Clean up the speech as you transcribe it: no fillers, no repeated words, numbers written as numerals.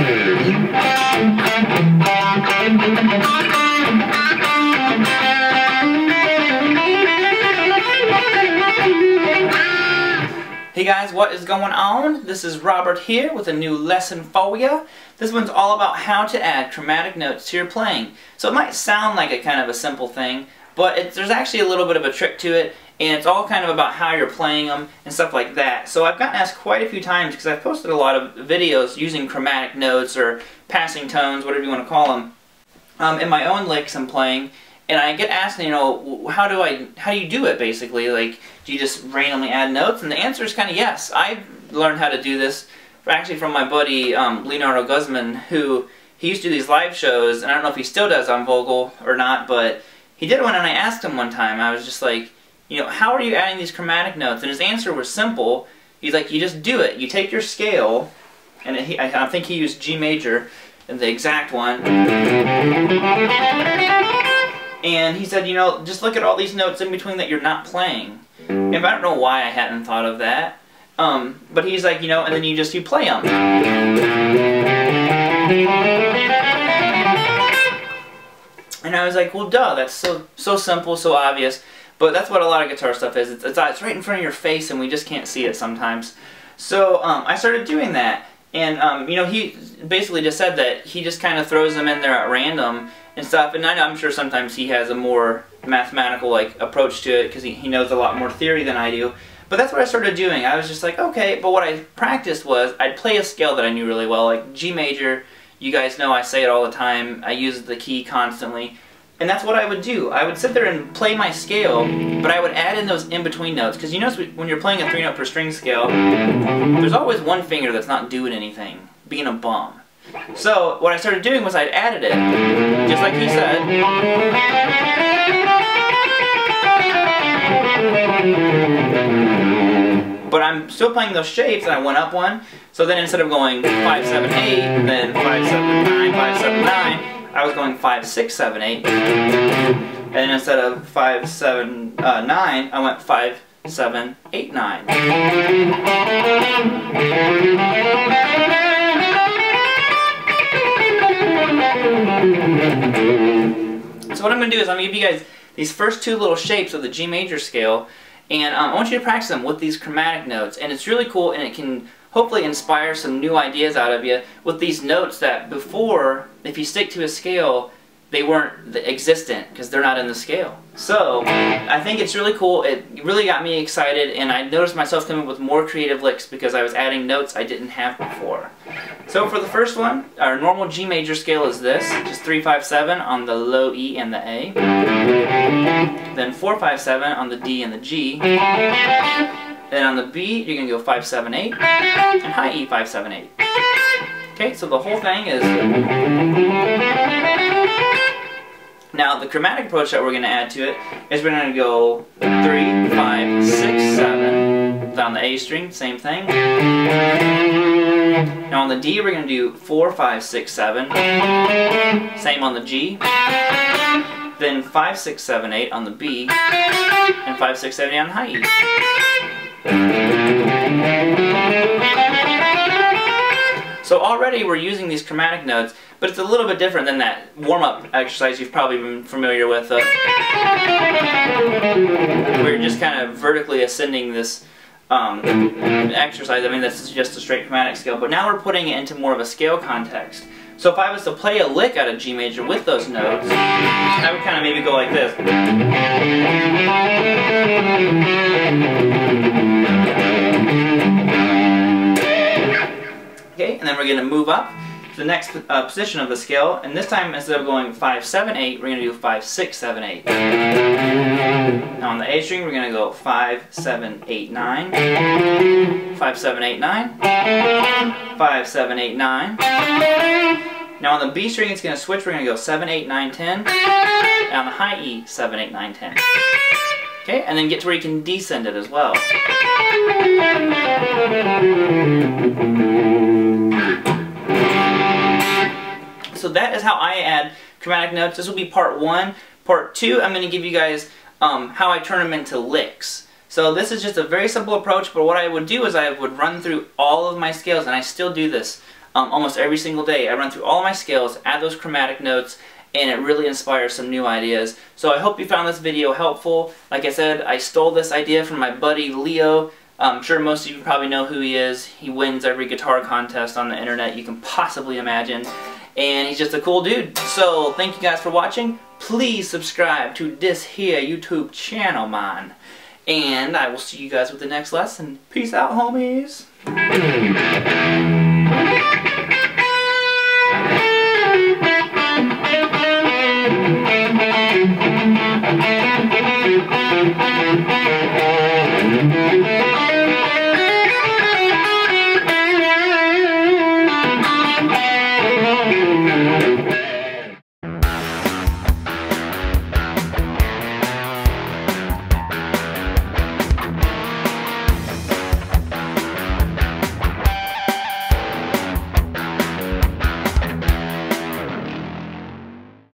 Hey guys, what is going on? This is Robert here with a new lesson for you. This one's all about how to add chromatic notes to your playing. So it might sound like a kind of a simple thing, but there's actually a little bit of a trick to it, and it's all kind of about how you're playing them and stuff like that. So I've gotten asked quite a few times, because I've posted a lot of videos using chromatic notes or passing tones, whatever you want to call them, in my own licks I'm playing. And I get asked, you know, how do you do it, basically? Like, do you just randomly add notes? And the answer is kind of yes. I've learned how to do this actually from my buddy Leonardo Guzman, who he used to do these live shows, and I don't know if he still does on Vogel or not, but he did one, and I asked him one time, I was just like, you know, how are you adding these chromatic notes? And his answer was simple. He's like, you just do it. You take your scale, and I think he used G major, the exact one. And he said, you know, just look at all these notes in between that you're not playing. And I don't know why I hadn't thought of that. But he's like, you know, and then you play them. And I was like, well, duh, that's so simple, so obvious. But that's what a lot of guitar stuff is. It's right in front of your face, and we just can't see it sometimes. So I started doing that. And, you know, he basically just said that he just kind of throws them in there at random and stuff. And I'm sure sometimes he has a more mathematical approach to it, because he knows a lot more theory than I do. But that's what I started doing. I was just like, okay, but what I practiced was I'd play a scale that I knew really well, like G major. You guys know I say it all the time. I use the key constantly. And that's what I would do. I would sit there and play my scale, but I would add in those in-between notes. Because you notice when you're playing a 3-note per string scale, there's always one finger that's not doing anything, being a bum. So what I started doing was I'd added it, just like he said. But I'm still playing those shapes, and I went up one. So then instead of going 5, 7, 8, and then 5, 7, 9, 5, 7, 9, I was going 5, 6, 7, 8. And then instead of 5, 7, 9, I went 5, 7, 8, 9. So what I'm going to do is I'm going to give you guys these first two little shapes of the G major scale, and I want you to practice them with these chromatic notes. And it's really cool, and it can hopefully inspire some new ideas out of you with these notes that before, if you stick to a scale, they weren't existent because they're not in the scale. So I think it's really cool. It really got me excited, and I noticed myself coming up with more creative licks because I was adding notes I didn't have before. So for the first one, our normal G major scale is this, just 3, 5, 7 on the low E and the A, then 4, 5, 7 on the D and the G. Then on the B, you're going to go 5, 7, 8, and high E, 5, 7, 8. Okay, so the whole thing is... Now, the chromatic approach that we're going to add to it is we're going to go 3, 5, 6, 7. Down the A string, same thing. Now on the D, we're going to do 4, 5, 6, 7. Same on the G. Then 5, 6, 7, 8 on the B. And 5, 6, 7, 8 on the high E. So already we're using these chromatic notes, but it's a little bit different than that warm-up exercise you've probably been familiar with. Where you're just kind of vertically ascending this exercise. I mean, this is just a straight chromatic scale, but now we're putting it into more of a scale context. So if I was to play a lick out of G major with those notes, I would kind of maybe go like this. Okay, and then we're going to move up to the next position of the scale, and this time instead of going 5, 7, 8, we're going to do 5, 6, 7, 8. Now on the A string, we're going to go 5, 7, 8, 9, 5, 7, 8, 9, 5, 7, 8, 9. Now on the B string, it's going to switch. We're going to go 7, 8, 9, 10, and on the high E, 7, 8, 9, 10. Okay, and then get to where you can descend it as well. So that is how I add chromatic notes. This will be part 1. Part 2, I'm going to give you guys how I turn them into licks. So this is just a very simple approach, but what I would do is I would run through all of my scales, and I still do this. almost every single day. I run through all my scales, add those chromatic notes, and it really inspires some new ideas. So I hope you found this video helpful. Like I said, I stole this idea from my buddy Leo. I'm sure most of you probably know who he is. He wins every guitar contest on the internet you can possibly imagine. And he's just a cool dude. So thank you guys for watching. Please subscribe to this here YouTube channel, man. And I will see you guys with the next lesson. Peace out, homies.